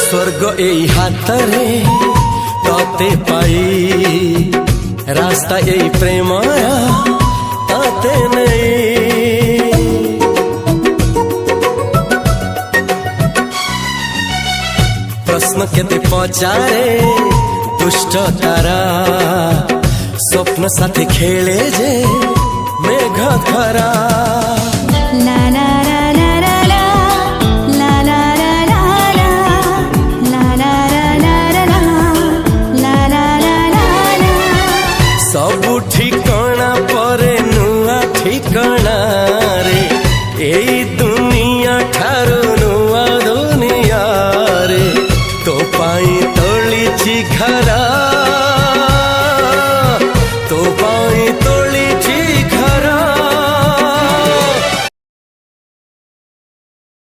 स्वर्ग এই হাতরে তাতে পাই রাস্তা এই প্রেম তাতে নেই प्रश्न केते पचारे दुष्ट तारा स्वप्न साथी खेले जे मेघ खरा।